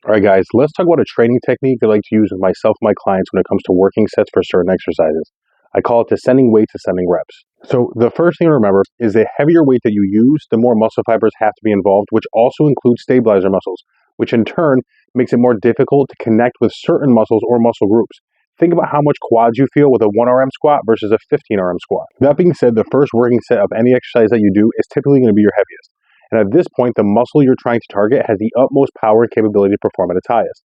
All right, guys, let's talk about a training technique I like to use with myself and my clients when it comes to working sets for certain exercises. I call it descending weight, descending reps. So the first thing to remember is the heavier weight that you use, the more muscle fibers have to be involved, which also includes stabilizer muscles, which in turn makes it more difficult to connect with certain muscles or muscle groups. Think about how much quads you feel with a 1RM squat versus a 15RM squat. That being said, the first working set of any exercise that you do is typically going to be your heaviest. And at this point, the muscle you're trying to target has the utmost power and capability to perform at its highest.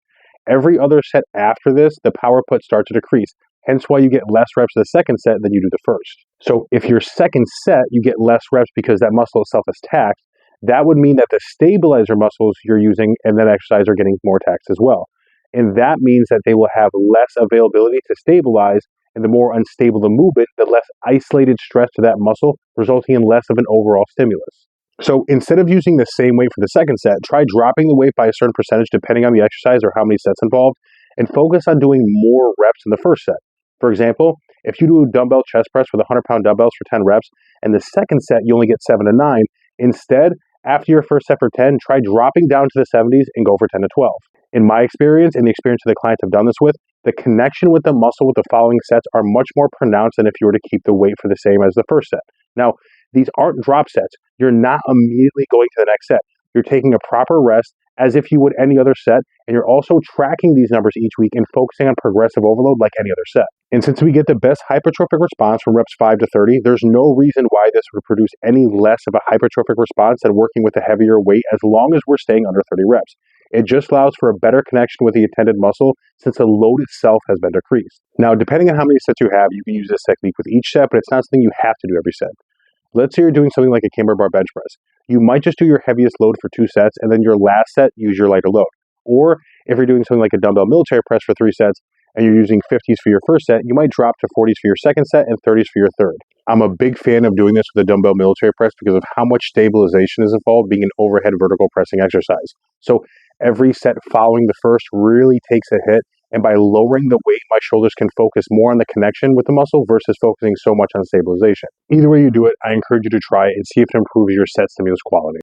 Every other set after this, the power put starts to decrease, hence why you get less reps the second set than you do the first. So if your second set, you get less reps because that muscle itself is taxed, that would mean that the stabilizer muscles you're using in that exercise are getting more taxed as well. And that means that they will have less availability to stabilize, and the more unstable the movement, the less isolated stress to that muscle, resulting in less of an overall stimulus. So instead of using the same weight for the second set, try dropping the weight by a certain percentage depending on the exercise or how many sets involved, and focus on doing more reps in the first set. For example, if you do a dumbbell chest press with 100-pound dumbbells for 10 reps, and the second set you only get 7 to 9, instead, after your first set for 10, try dropping down to the 70s and go for 10 to 12. In my experience, and the experience of the clients I've done this with, the connection with the muscle with the following sets are much more pronounced than if you were to keep the weight for the same as the first set. Now, these aren't drop sets. You're not immediately going to the next set. You're taking a proper rest as if you would any other set, and you're also tracking these numbers each week and focusing on progressive overload like any other set. And since we get the best hypertrophic response from reps 5 to 30, there's no reason why this would produce any less of a hypertrophic response than working with a heavier weight as long as we're staying under 30 reps. It just allows for a better connection with the intended muscle since the load itself has been decreased. Now, depending on how many sets you have, you can use this technique with each set, but it's not something you have to do every set. Let's say you're doing something like a camber bar bench press. You might just do your heaviest load for 2 sets, and then your last set, use your lighter load. Or if you're doing something like a dumbbell military press for 3 sets, and you're using 50s for your first set, you might drop to 40s for your second set and 30s for your third. I'm a big fan of doing this with a dumbbell military press because of how much stabilization is involved being an overhead vertical pressing exercise. So every set following the first really takes a hit, and by lowering the weight, my shoulders can focus more on the connection with the muscle versus focusing so much on stabilization. Either way you do it, I encourage you to try it and see if it improves your set stimulus quality.